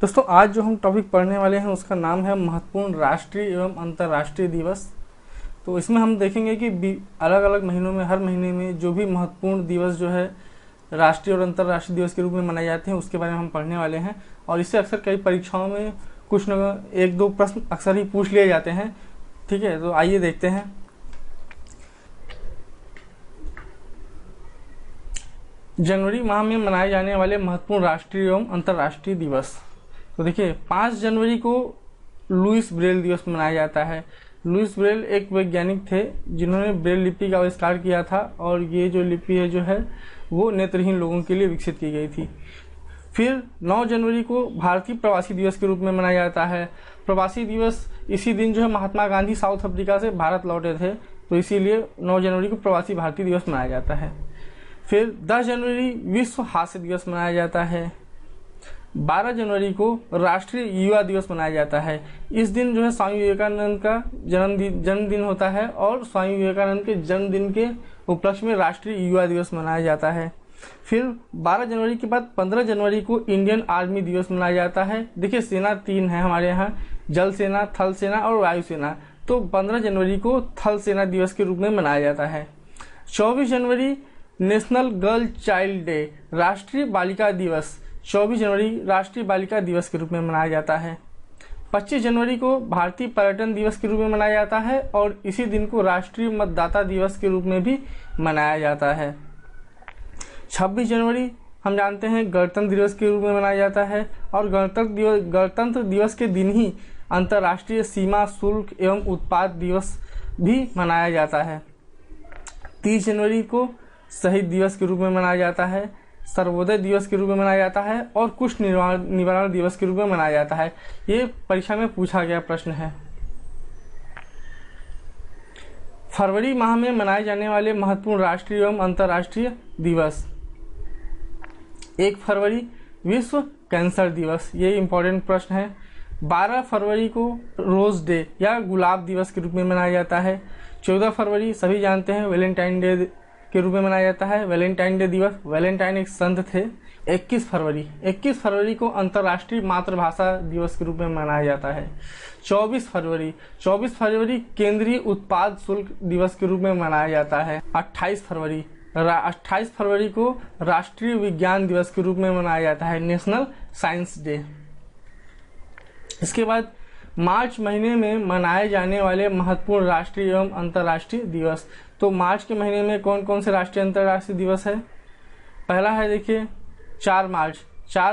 दोस्तों आज जो हम टॉपिक पढ़ने वाले हैं उसका नाम है महत्वपूर्ण राष्ट्रीय एवं अंतर्राष्ट्रीय दिवस। तो इसमें हम देखेंगे कि अलग अलग महीनों में हर महीने में जो भी महत्वपूर्ण दिवस जो है राष्ट्रीय और अंतर्राष्ट्रीय दिवस के रूप में मनाए जाते हैं उसके बारे में हम पढ़ने वाले हैं। और इससे अक्सर कई परीक्षाओं में कुछ न एक दो प्रश्न अक्सर ही पूछ लिए जाते हैं। ठीक है, तो आइए देखते हैं। जनवरी माह में मनाए जाने वाले महत्वपूर्ण राष्ट्रीय एवं अंतर्राष्ट्रीय दिवस। तो देखिए 5 जनवरी को लुईस ब्रेल दिवस मनाया जाता है। लुईस ब्रेल एक वैज्ञानिक थे जिन्होंने ब्रेल लिपि का आविष्कार किया था और ये जो लिपि है जो है वो नेत्रहीन लोगों के लिए विकसित की गई थी। फिर 9 जनवरी को भारतीय प्रवासी दिवस के रूप में मनाया जाता है। प्रवासी दिवस इसी दिन जो है महात्मा गांधी साउथ अफ्रीका से भारत लौटे थे, तो इसीलिए 9 जनवरी को प्रवासी भारतीय दिवस मनाया जाता है। फिर 10 जनवरी विश्व हास्य दिवस मनाया जाता है। 12 जनवरी को राष्ट्रीय युवा दिवस मनाया जाता है। इस दिन जो है स्वामी विवेकानंद का जन्मदिन होता है और स्वामी विवेकानंद के जन्मदिन के उपलक्ष्य में राष्ट्रीय युवा दिवस मनाया जाता है। फिर 12 जनवरी के बाद 15 जनवरी को इंडियन आर्मी दिवस मनाया जाता है। देखिए सेना 3 है हमारे यहाँ, जल सेना, थल सेना और वायु सेना। तो 15 जनवरी को थल सेना दिवस के रूप में मनाया जाता है। 24 जनवरी नेशनल गर्ल चाइल्ड डे, राष्ट्रीय बालिका दिवस 24 जनवरी राष्ट्रीय बालिका दिवस के रूप में मनाया जाता है। 25 जनवरी को भारतीय पर्यटन दिवस के रूप में मनाया जाता है और इसी दिन को राष्ट्रीय मतदाता दिवस के रूप में भी मनाया जाता है। 26 जनवरी हम जानते हैं गणतंत्र दिवस के रूप में मनाया जाता है और गणतंत्र दिवस के दिन ही अंतर्राष्ट्रीय सीमा शुल्क एवं उत्पाद दिवस भी मनाया जाता है। 30 जनवरी को शहीद दिवस के रूप में मनाया जाता है, सर्वोदय दिवस के रूप में मनाया जाता है और कुष्ठ निवारण दिवस के रूप में मनाया जाता है। ये परीक्षा में पूछा गया प्रश्न है। फरवरी माह में मनाए जाने वाले महत्वपूर्ण राष्ट्रीय एवं अंतर्राष्ट्रीय दिवस। 1 फरवरी विश्व कैंसर दिवस, ये इम्पोर्टेंट प्रश्न है। 12 फरवरी को रोज डे या गुलाब दिवस के रूप में मनाया जाता है। 14 फरवरी सभी जानते हैं वैलेंटाइन डे के रूप में मनाया जाता है। वैलेंटाइन डे दिवस, वैलेंटाइन एक संत थे। 21 फरवरी को अंतर्राष्ट्रीय मातृभाषा दिवस के रूप में मनाया जाता है। 24 फरवरी केंद्रीय उत्पाद शुल्क दिवस के रूप में मनाया जाता है। 28 फरवरी को राष्ट्रीय विज्ञान दिवस के रूप में मनाया जाता है, नेशनल साइंस डे। इसके बाद मार्च महीने में मनाए जाने वाले महत्वपूर्ण राष्ट्रीय एवं अंतर्राष्ट्रीय दिवस। तो मार्च के महीने में कौन कौन से राष्ट्रीय अंतर्राष्ट्रीय दिवस है? पहला है देखिए 4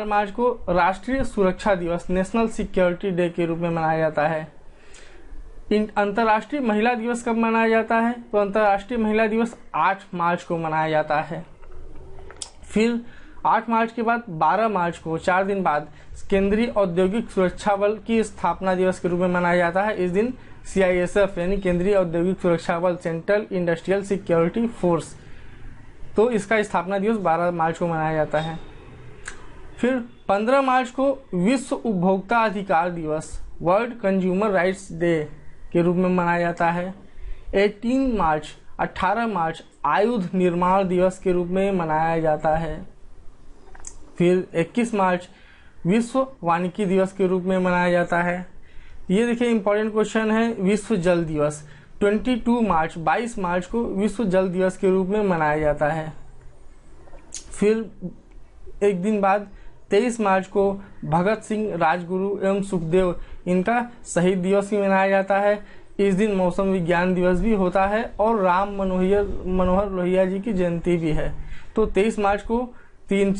मार्च को राष्ट्रीय सुरक्षा दिवस, नेशनल सिक्योरिटी डे के रूप में मनाया जाता है। अंतर्राष्ट्रीय महिला दिवस कब मनाया जाता है? तो अंतर्राष्ट्रीय महिला दिवस 8 मार्च को मनाया जाता है। फिर 8 मार्च के बाद 12 मार्च को 4 दिन बाद केंद्रीय औद्योगिक सुरक्षा बल की स्थापना दिवस के रूप में मनाया जाता है। इस दिन CISF यानी केंद्रीय औद्योगिक सुरक्षा बल, सेंट्रल इंडस्ट्रियल सिक्योरिटी फोर्स, तो इसका स्थापना दिवस 12 मार्च को मनाया जाता है। फिर 15 मार्च को विश्व उपभोक्ता अधिकार दिवस, वर्ल्ड कंज्यूमर राइट्स डे के रूप में मनाया जाता है। 18 मार्च आयुध निर्माण दिवस के रूप में मनाया जाता है। फिर 21 मार्च विश्व वानिकी दिवस के रूप में मनाया जाता है। ये देखिए इंपॉर्टेंट क्वेश्चन है, विश्व जल दिवस 22 मार्च को विश्व जल दिवस के रूप में मनाया जाता है। फिर एक दिन बाद 23 मार्च को भगत सिंह, राजगुरु एवं सुखदेव इनका शहीद दिवस भी मनाया जाता है। इस दिन मौसम विज्ञान दिवस भी होता है और राम मनोहर लोहिया जी की जयंती भी है। तो 23 मार्च को 3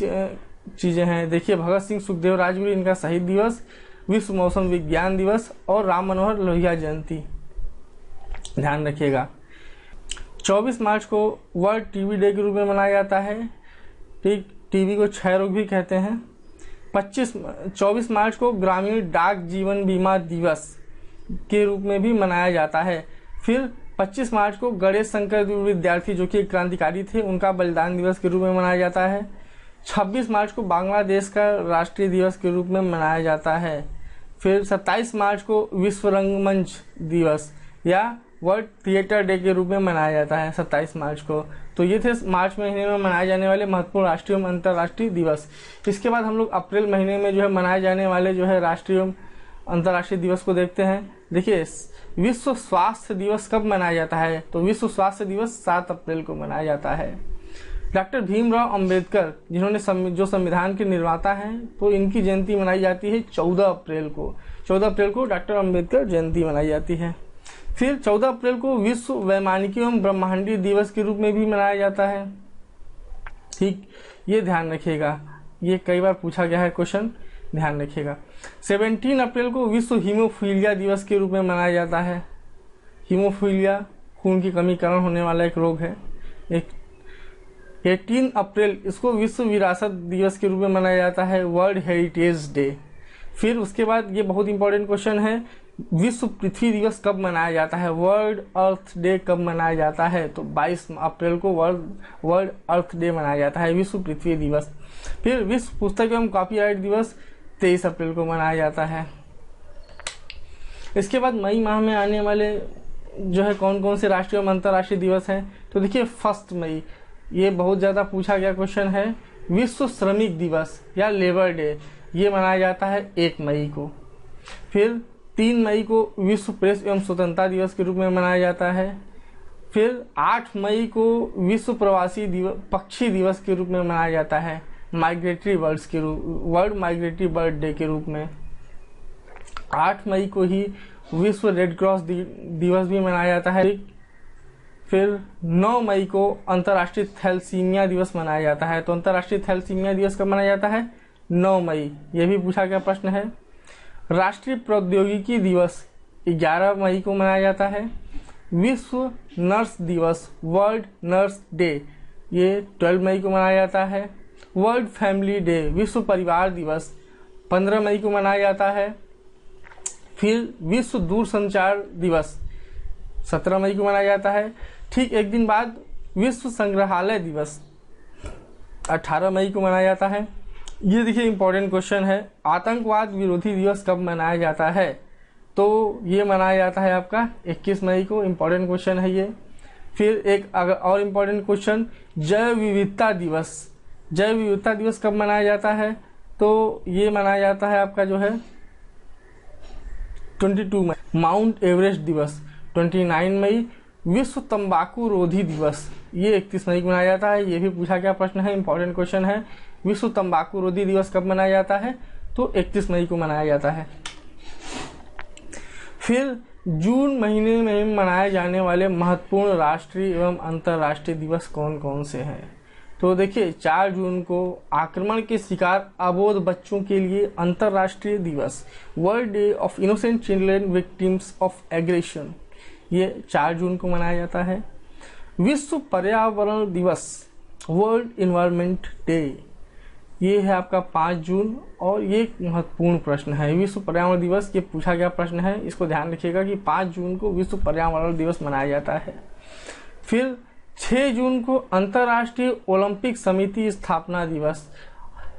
चीजें हैं, देखिए भगत सिंह, सुखदेव, राजगुरु इनका शहीद दिवस, विश्व मौसम विज्ञान दिवस और राम मनोहर लोहिया जयंती, ध्यान रखिएगा। 24 मार्च को वर्ल्ड टीबी डे के रूप में मनाया जाता है। ठीक, टीबी को क्षय रोग भी कहते हैं। 24 मार्च को ग्रामीण डाक जीवन बीमा दिवस के रूप में भी मनाया जाता है। फिर 25 मार्च को गणेश शंकर विद्यार्थी जो कि एक क्रांतिकारी थे, उनका बलिदान दिवस के रूप में मनाया जाता है। 26 मार्च को बांग्लादेश का राष्ट्रीय दिवस के रूप में मनाया जाता है। फिर 27 मार्च को विश्व रंगमंच दिवस या वर्ल्ड थिएटर डे के रूप में मनाया जाता है 27 मार्च को। तो ये थे मार्च महीने में मनाए जाने वाले महत्वपूर्ण राष्ट्रीय एवं अंतर्राष्ट्रीय दिवस। इसके बाद हम लोग अप्रैल महीने में जो है मनाए जाने वाले जो है राष्ट्रीय एवं अंतर्राष्ट्रीय दिवस को देखते हैं। देखिए, विश्व स्वास्थ्य दिवस कब मनाया जाता है? तो विश्व स्वास्थ्य दिवस 7 अप्रैल को मनाया जाता है। डॉक्टर भीमराव अंबेडकर जिन्होंने जो संविधान के निर्माता हैं, तो इनकी जयंती मनाई जाती है 14 अप्रैल को। 14 अप्रैल को डॉक्टर अंबेडकर जयंती मनाई जाती है। फिर 14 अप्रैल को विश्व वैमानिकी एवं ब्रह्मांडीय दिवस के रूप में भी मनाया जाता है। ठीक, ये ध्यान रखिएगा, ये कई बार पूछा गया है क्वेश्चन, ध्यान रखिएगा। 17 अप्रैल को विश्व हीमोफीलिया दिवस के रूप में मनाया जाता है। हीमोफीलिया खून की कमी कारण होने वाला एक रोग है। 18 अप्रैल इसको विश्व विरासत दिवस के रूप में मनाया जाता है, वर्ल्ड हेरिटेज डे। फिर उसके बाद ये बहुत इंपॉर्टेंट क्वेश्चन है, विश्व पृथ्वी दिवस कब मनाया जाता है? वर्ल्ड अर्थ डे कब मनाया जाता है? तो 22 अप्रैल को वर्ल्ड अर्थ डे मनाया जाता है, विश्व पृथ्वी दिवस। फिर विश्व पुस्तक एवं कॉपीराइट दिवस 23 अप्रैल को मनाया जाता है। इसके बाद मई माह में आने वाले जो है कौन कौन से राष्ट्रीय एवं अंतर्राष्ट्रीय दिवस हैं? तो देखिए, 1 मई, ये बहुत ज्यादा पूछा गया क्वेश्चन है, विश्व श्रमिक दिवस या लेबर डे, ये मनाया जाता है 1 मई को। फिर 3 मई को विश्व प्रेस एवं स्वतंत्रता दिवस के रूप में मनाया जाता है। फिर 8 मई को विश्व प्रवासी पक्षी दिवस के रूप में मनाया जाता है, माइग्रेटरी बर्ड्स के रूप, वर्ल्ड माइग्रेटरी बर्ड डे के रूप में। 8 मई को ही विश्व रेड क्रॉस दिवस भी मनाया जाता है। फिर 9 मई को अंतर्राष्ट्रीय थैलेसीमिया दिवस मनाया जाता है। तो अंतर्राष्ट्रीय थैलेसीमिया दिवस कब मनाया जाता है? 9 मई। यह भी पूछा गया प्रश्न है। राष्ट्रीय प्रौद्योगिकी दिवस 11 मई को मनाया जाता है। विश्व नर्स दिवस, वर्ल्ड नर्स डे, ये 12 मई को मनाया जाता है। वर्ल्ड फैमिली डे, विश्व परिवार दिवस 15 मई को मनाया जाता है। फिर विश्व दूरसंचार दिवस 17 मई को मनाया जाता है। ठीक एक दिन बाद विश्व संग्रहालय दिवस 18 मई को मनाया जाता है। ये देखिए इंपॉर्टेंट क्वेश्चन है, आतंकवाद विरोधी दिवस कब मनाया जाता है? तो ये मनाया जाता है आपका 21 मई को। इंपॉर्टेंट क्वेश्चन है ये। फिर एक और इम्पॉर्टेंट क्वेश्चन, जैव विविधता दिवस, जैव विविधता दिवस कब मनाया जाता है? तो ये मनाया जाता है आपका जो है 22 मई। माउंट एवरेस्ट दिवस 29 मई। विश्व तंबाकू रोधी दिवस ये 31 मई को मनाया जाता है। ये भी पूछा गया प्रश्न है, इंपॉर्टेंट क्वेश्चन है। विश्व तंबाकू रोधी दिवस कब मनाया जाता है? तो 31 मई को मनाया जाता है। फिर जून महीने में मनाए जाने वाले महत्वपूर्ण राष्ट्रीय एवं अंतर्राष्ट्रीय दिवस कौन कौन से हैं? तो देखिए, 4 जून को आक्रमण के शिकार अबोध बच्चों के लिए अंतर्राष्ट्रीय दिवस, world day of innocent children victims of aggression, ये 4 जून को मनाया जाता है। विश्व पर्यावरण दिवस, वर्ल्ड इन्वायरमेंट डे, ये है आपका 5 जून। और ये एक महत्वपूर्ण प्रश्न है, विश्व पर्यावरण दिवस, ये पूछा गया प्रश्न है, इसको ध्यान रखिएगा कि 5 जून को विश्व पर्यावरण दिवस मनाया जाता है। फिर 6 जून को अंतर्राष्ट्रीय ओलंपिक समिति स्थापना दिवस।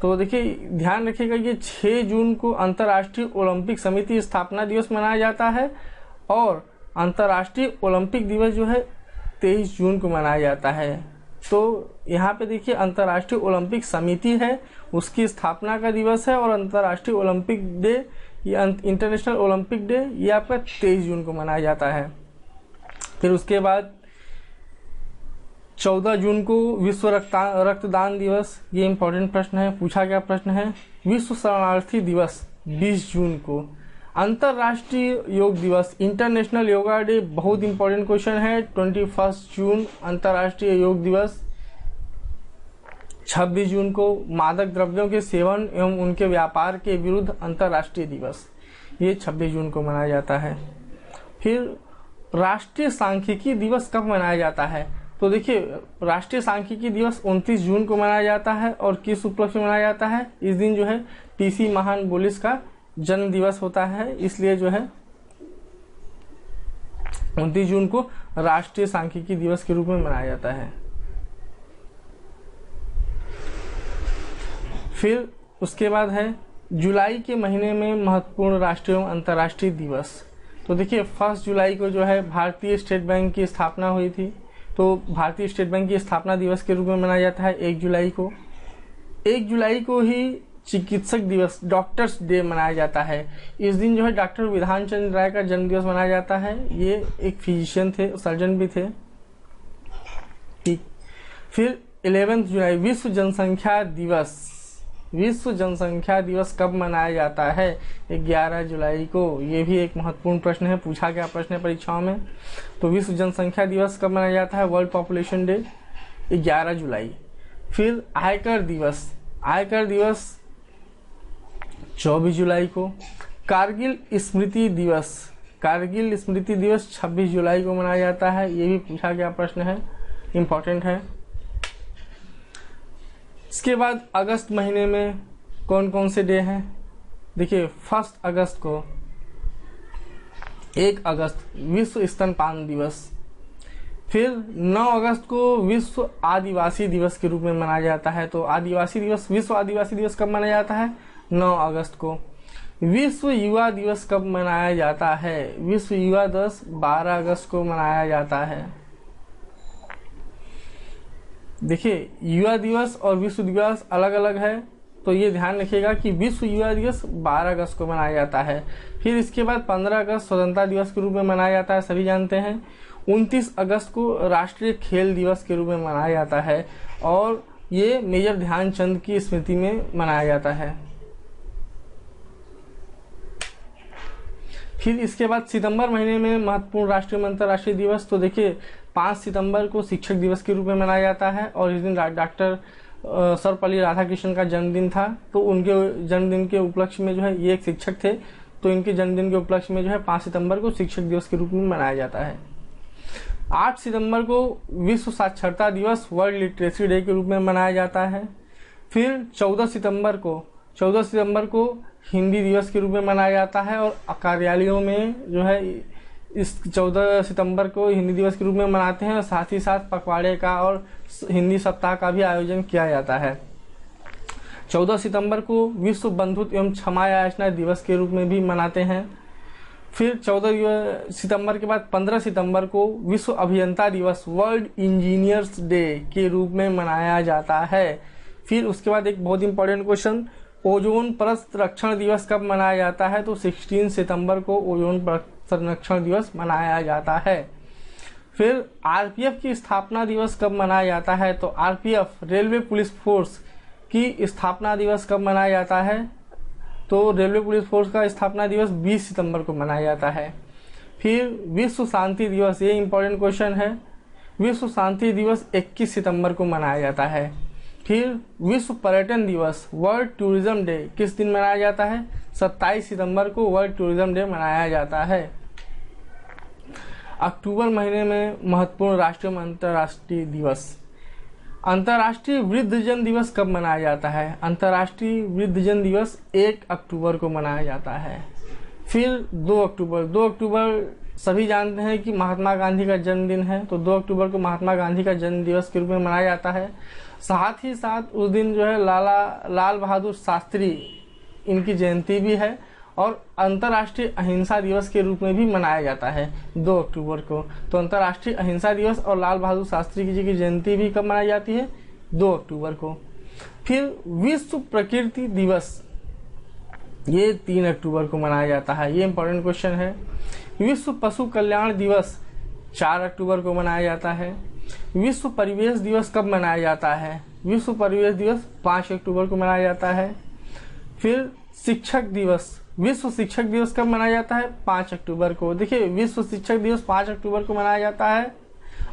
तो देखिए ध्यान रखिएगा, ये 6 जून को अंतर्राष्ट्रीय ओलंपिक समिति स्थापना दिवस मनाया जाता है और अंतर्राष्ट्रीय ओलंपिक दिवस जो है 23 जून को मनाया जाता है। तो यहाँ पे देखिए अंतर्राष्ट्रीय ओलंपिक समिति है, उसकी स्थापना का दिवस है, और अंतर्राष्ट्रीय ओलंपिक डे, ये इंटरनेशनल ओलंपिक डे, ये आपका 23 जून को मनाया जाता है। फिर उसके बाद 14 जून को विश्व रक्तदान दिवस, ये इंपॉर्टेंट प्रश्न है, पूछा गया प्रश्न है। विश्व शरणार्थी दिवस 20 जून को। अंतर्राष्ट्रीय योग दिवस, इंटरनेशनल योगा डे, बहुत इंपॉर्टेंट क्वेश्चन है, 21 जून अंतर्राष्ट्रीय योग दिवस। 26 जून को मादक द्रव्यों के सेवन एवं उनके व्यापार के विरुद्ध अंतर्राष्ट्रीय दिवस, ये 26 जून को मनाया जाता है। फिर राष्ट्रीय सांख्यिकी दिवस कब मनाया जाता है? तो देखिए, राष्ट्रीय सांख्यिकी दिवस 29 जून को मनाया जाता है। और किस उपलक्ष्य में मनाया जाता है? इस दिन जो है पीसी महान बोलिस का जन्म दिवस होता है, इसलिए जो है 29 जून को राष्ट्रीय सांख्यिकी दिवस के रूप में मनाया जाता है। फिर उसके बाद है जुलाई के महीने में महत्वपूर्ण राष्ट्रीय एवं अंतर्राष्ट्रीय दिवस। तो देखिए 1 जुलाई को जो है भारतीय स्टेट बैंक की स्थापना हुई थी, तो भारतीय स्टेट बैंक की स्थापना दिवस के रूप में मनाया जाता है 1 जुलाई को। 1 जुलाई को ही चिकित्सक दिवस, डॉक्टर्स डे मनाया जाता है। इस दिन जो है डॉक्टर विधान चंद्र राय का जन्म दिवस मनाया जाता है। ये एक फिजिशियन थे, सर्जन भी थे। ठीक, फिर 11 जुलाई विश्व जनसंख्या दिवस। विश्व जनसंख्या दिवस कब मनाया जाता है? 11 जुलाई को। ये भी एक महत्वपूर्ण प्रश्न है, पूछा गया प्रश्न है परीक्षाओं में। तो विश्व जनसंख्या दिवस कब मनाया जाता है? वर्ल्ड पॉपुलेशन डे 11 जुलाई। फिर आयकर दिवस, आयकर दिवस 24 जुलाई को। कारगिल स्मृति दिवस, कारगिल स्मृति दिवस 26 जुलाई को मनाया जाता है। ये भी पूछा गया प्रश्न है, इम्पोर्टेंट है। इसके बाद अगस्त महीने में कौन कौन से डे हैं? देखिए 1 अगस्त को, 1 अगस्त विश्व स्तनपान दिवस। फिर 9 अगस्त को विश्व आदिवासी दिवस के रूप में मनाया जाता है। तो आदिवासी दिवस, विश्व आदिवासी दिवस कब मनाया जाता है? 9 अगस्त को। विश्व युवा दिवस कब मनाया जाता है? विश्व युवा दिवस 12 अगस्त को मनाया जाता है। देखिए युवा दिवस और विश्व दिवस अलग अलग है, तो ये ध्यान रखिएगा कि विश्व युवा दिवस 12 अगस्त को मनाया जाता है। फिर इसके बाद 15 अगस्त स्वतंत्रता दिवस के रूप में मनाया जाता है, सभी जानते हैं। 29 अगस्त को राष्ट्रीय खेल दिवस के रूप में मनाया जाता है और ये मेजर ध्यानचंद की स्मृति में मनाया जाता है। फिर इसके बाद सितंबर महीने में महत्वपूर्ण राष्ट्रीय अंतर्राष्ट्रीय दिवस, तो देखिए 5 सितंबर को शिक्षक दिवस के रूप में मनाया जाता है और इस दिन डॉक्टर सर्वपल्ली राधाकृष्णन का जन्मदिन था। तो उनके जन्मदिन के उपलक्ष्य में जो है, ये एक शिक्षक थे, तो इनके जन्मदिन के उपलक्ष्य में जो है 5 सितंबर को शिक्षक दिवस के रूप में मनाया जाता है। 8 सितंबर को विश्व साक्षरता दिवस, वर्ल्ड लिटरेसी डे के रूप में मनाया जाता है। फिर 14 सितंबर को हिंदी दिवस के रूप में मनाया जाता है और कार्यालयों में जो है इस 14 सितंबर को हिंदी दिवस के रूप में मनाते हैं और साथ ही साथ पखवाड़े का और हिंदी सप्ताह का भी आयोजन किया जाता है। 14 सितंबर को विश्व बंधुत्व एवं क्षमा याचना दिवस के रूप में भी मनाते हैं। फिर 14 सितंबर के बाद 15 सितंबर को विश्व अभियंता दिवस, वर्ल्ड इंजीनियर्स डे के रूप में मनाया जाता है। फिर उसके बाद एक बहुत इंपॉर्टेंट क्वेश्चन, ओजोन परत संरक्षण दिवस कब मनाया जाता है? तो 16 सितंबर को ओजोन परत संरक्षण दिवस मनाया जाता है। फिर आरपीएफ की स्थापना दिवस कब मनाया जाता है? तो आरपीएफ रेलवे पुलिस फोर्स की स्थापना दिवस कब मनाया जाता है? तो रेलवे पुलिस फोर्स का स्थापना दिवस 20 सितंबर को मनाया जाता है। फिर विश्व शांति दिवस, ये इंपॉर्टेंट क्वेश्चन है, विश्व शांति दिवस 21 सितंबर को मनाया जाता है। फिर विश्व पर्यटन दिवस, वर्ल्ड टूरिज्म डे किस दिन मनाया जाता है? 27 सितंबर को वर्ल्ड टूरिज्म डे मनाया जाता है। अक्टूबर महीने में महत्वपूर्ण राष्ट्रीय अंतर्राष्ट्रीय दिवस, अंतर्राष्ट्रीय वृद्धजन दिवस कब मनाया जाता है? अंतर्राष्ट्रीय वृद्धजन दिवस 1 अक्टूबर को मनाया जाता है। फिर 2 अक्टूबर सभी जानते हैं कि महात्मा गांधी का जन्मदिन है, तो 2 अक्टूबर को महात्मा गांधी का जन्म दिवस के रूप में मनाया जाता है। साथ ही साथ उस दिन जो है लाल बहादुर शास्त्री, इनकी जयंती भी है और अंतर्राष्ट्रीय अहिंसा दिवस के रूप में भी मनाया जाता है 2 अक्टूबर को। तो अंतर्राष्ट्रीय अहिंसा दिवस और लाल बहादुर शास्त्री जी की जयंती भी कब मनाई जाती है? 2 अक्टूबर को। फिर विश्व प्रकृति दिवस, ये 3 अक्टूबर को मनाया जाता है, ये इंपॉर्टेंट क्वेश्चन है। विश्व पशु कल्याण दिवस 4 अक्टूबर को मनाया जाता है। विश्व परिवेश दिवस कब मनाया जाता है? विश्व परिवेश दिवस 5 अक्टूबर को मनाया जाता है। फिर शिक्षक दिवस, विश्व शिक्षक दिवस कब मनाया जाता है? 5 अक्टूबर को। देखिए विश्व शिक्षक दिवस 5 अक्टूबर को मनाया जाता है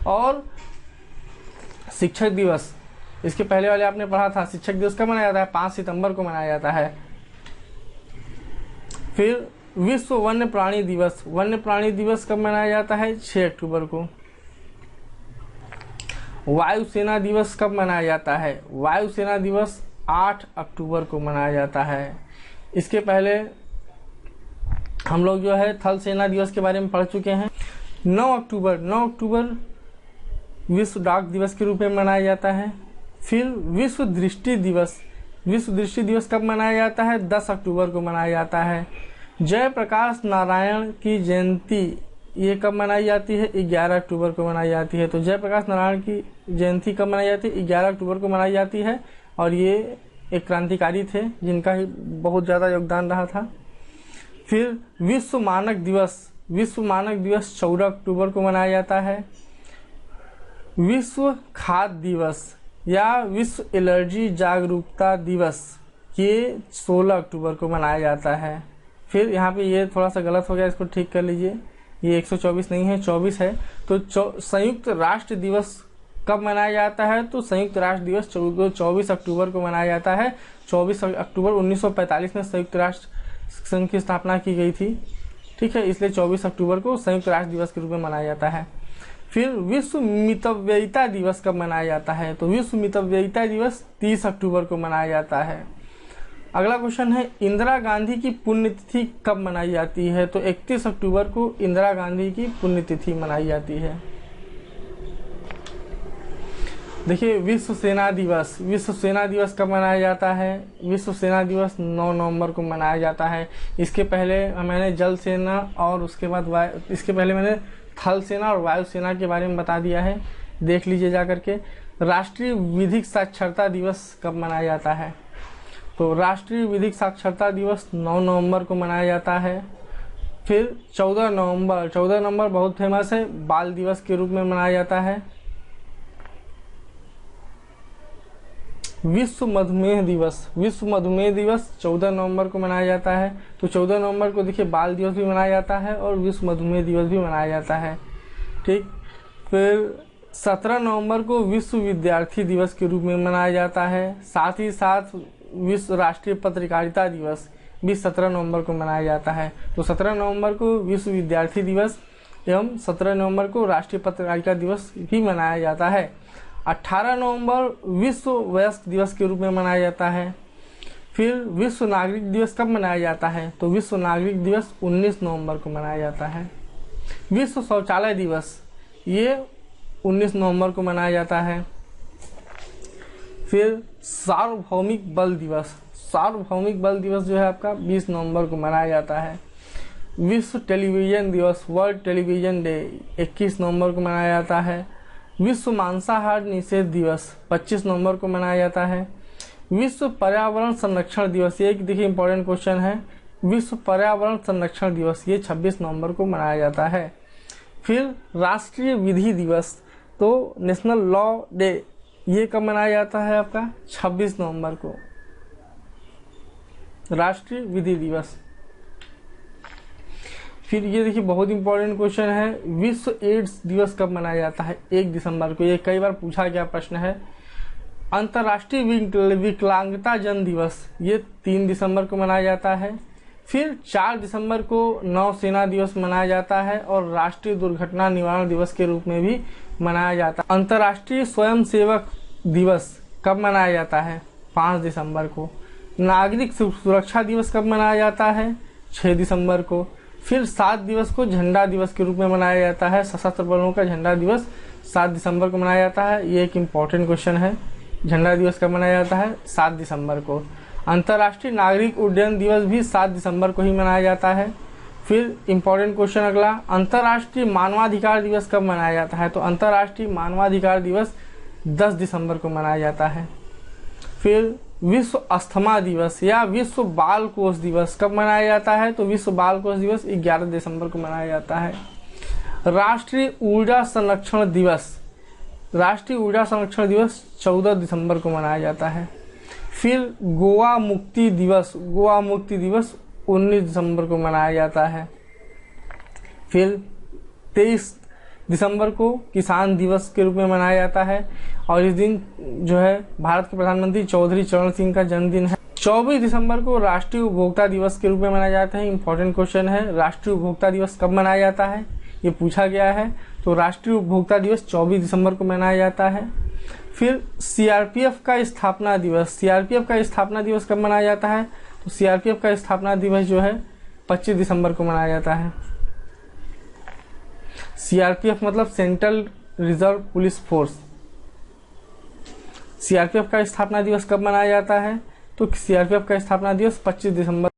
और शिक्षक दिवस, इसके पहले वाले आपने पढ़ा था, शिक्षक दिवस कब मनाया जाता है? 5 सितंबर को मनाया जाता है। फिर विश्व वन्य प्राणी दिवस, वन्य प्राणी दिवस कब मनाया जाता है? 6 अक्टूबर को। वायुसेना दिवस कब मनाया जाता है? वायुसेना दिवस 8 अक्टूबर को मनाया जाता है। इसके पहले हम लोग जो है थल सेना दिवस के बारे में पढ़ चुके हैं। 9 अक्टूबर विश्व डाक दिवस के रूप में मनाया जाता है। फिर विश्व दृष्टि दिवस, विश्व दृष्टि दिवस कब मनाया जाता है? 10 अक्टूबर को मनाया जाता है। जयप्रकाश नारायण की जयंती ये कब मनाई जाती है? 11 अक्टूबर को मनाई जाती है। तो जयप्रकाश नारायण की जयंती कब मनाई जाती है? 11 अक्टूबर को मनाई जाती है। और ये एक क्रांतिकारी थे जिनका ही बहुत ज़्यादा योगदान रहा था। फिर विश्व मानक दिवस 14 अक्टूबर को मनाया जाता है। विश्व खाद्य दिवस या विश्व एलर्जी जागरूकता दिवस ये 16 अक्टूबर को मनाया जाता है। फिर यहाँ पे ये थोड़ा सा गलत हो गया, इसको ठीक कर लीजिए, ये 124 नहीं है 24 है। तो संयुक्त राष्ट्र दिवस कब मनाया जाता है? तो संयुक्त राष्ट्र दिवस 24 अक्टूबर को मनाया जाता है। 24 अक्टूबर 1945 में संयुक्त राष्ट्र संघ की स्थापना की गई थी, ठीक है, इसलिए 24 अक्टूबर को संयुक्त राष्ट्र दिवस के रूप में मनाया जाता है। फिर विश्व मितव्ययिता दिवस कब मनाया जाता है? तो विश्व मितव्ययिता दिवस 30 अक्टूबर को मनाया जाता है। अगला क्वेश्चन है इंदिरा गांधी की पुण्यतिथि कब मनाई जाती है? तो 31 अक्टूबर को इंदिरा गांधी की पुण्यतिथि मनाई जाती है। देखिए विश्व सेना दिवस कब मनाया जाता है? विश्व सेना दिवस 9 नवंबर को मनाया जाता है। इसके पहले मैंने जल सेना और उसके बाद इसके पहले मैंने थल सेना और वायु सेना के बारे में बता दिया है, देख लीजिए जा करके। राष्ट्रीय विधिक साक्षरता दिवस कब मनाया जाता है? तो राष्ट्रीय विधिक साक्षरता दिवस 9 नवंबर को मनाया जाता है। फिर 14 नवंबर बहुत फेमस है, बाल दिवस के रूप में मनाया जाता है। विश्व मधुमेह दिवस 14 नवंबर को मनाया जाता है। तो 14 नवंबर को देखिए बाल दिवस भी मनाया जाता है और विश्व मधुमेह दिवस भी मनाया जाता है, ठीक। फिर 17 नवंबर को विश्व विद्यार्थी दिवस के रूप में मनाया जाता है। साथ ही साथ विश्व राष्ट्रीय पत्रकारिता दिवस भी 17 नवंबर को मनाया जाता है। तो 17 नवंबर को विश्व विद्यार्थी दिवस एवं 17 नवंबर को राष्ट्रीय पत्रकारिता दिवस भी मनाया जाता है। 18 नवंबर विश्व वयस्क दिवस के रूप में मनाया जाता है। फिर विश्व नागरिक दिवस कब मनाया जाता है? तो विश्व नागरिक दिवस 19 नवंबर को मनाया जाता है। विश्व शौचालय दिवस ये 19 नवंबर को मनाया जाता है। फिर सार्वभौमिक बल दिवस जो है आपका 20 नवंबर को मनाया जाता है। विश्व टेलीविजन दिवस वर्ल्ड टेलीविजन डे 21 नवंबर को मनाया जाता है। विश्व मांसाहार निषेध दिवस 25 नवंबर को मनाया जाता है। विश्व पर्यावरण संरक्षण दिवस, ये देखिए इंपॉर्टेंट क्वेश्चन है, विश्व पर्यावरण संरक्षण दिवस ये 26 नवंबर को मनाया जाता है। फिर राष्ट्रीय विधि दिवस, तो नेशनल लॉ डे ये कब मनाया जाता है आपका? 26 नवंबर को, राष्ट्रीय विधि दिवस। फिर ये देखिए बहुत इंपॉर्टेंट क्वेश्चन है, विश्व एड्स दिवस कब मनाया जाता है? 1 दिसंबर को, ये कई बार पूछा गया प्रश्न है। अंतर्राष्ट्रीय विकलांगता जन दिवस ये 3 दिसंबर को मनाया जाता है। फिर 4 दिसंबर को नौसेना दिवस मनाया जाता है और राष्ट्रीय दुर्घटना निवारण दिवस के रूप में भी मनाया जाता है। अंतर्राष्ट्रीय स्वयंसेवक दिवस कब मनाया जाता है? 5 दिसंबर को। नागरिक सुरक्षा दिवस कब मनाया जाता है? 6 दिसंबर को। फिर 7 दिवस को झंडा दिवस के रूप में मनाया जाता है। सशस्त्र बलों का झंडा दिवस 7 दिसंबर को मनाया जाता है। ये एक इम्पॉर्टेंट क्वेश्चन है, झंडा दिवस कब मनाया जाता है? 7 दिसंबर को। अंतर्राष्ट्रीय नागरिक उड्डयन दिवस भी 7 दिसंबर को ही मनाया जाता है। फिर इम्पॉर्टेंट क्वेश्चन अगला, अंतर्राष्ट्रीय मानवाधिकार दिवस कब मनाया जाता है? तो अंतर्राष्ट्रीय मानवाधिकार दिवस 10 दिसंबर को मनाया जाता है। फिर विश्व अस्थमा दिवस या विश्व बाल कोष दिवस कब मनाया जाता है? तो विश्व बाल कोष दिवस 11 दिसंबर को मनाया जाता है। राष्ट्रीय ऊर्जा संरक्षण दिवस 14 दिसंबर को मनाया जाता है। फिर गोवा मुक्ति दिवस 19 दिसंबर को मनाया जाता है। फिर 23 दिसंबर को किसान दिवस के रूप में मनाया जाता है और इस दिन जो है भारत के प्रधानमंत्री चौधरी चरण सिंह का जन्मदिन है। 24 दिसंबर को राष्ट्रीय उपभोक्ता दिवस के रूप में मनाया जाता है। इंपॉर्टेंट क्वेश्चन है, राष्ट्रीय उपभोक्ता दिवस कब मनाया जाता है? ये पूछा गया है। तो राष्ट्रीय उपभोक्ता दिवस 24 दिसंबर को मनाया जाता है। फिर सीआरपीएफ का स्थापना दिवस कब मनाया जाता है? तो सीआरपीएफ का स्थापना दिवस जो है 25 दिसंबर को मनाया जाता है। सीआरपीएफ मतलब central reserve police force. CRPF का स्थापना दिवस कब मनाया जाता है? तो सीआरपीएफ का स्थापना दिवस 25 दिसंबर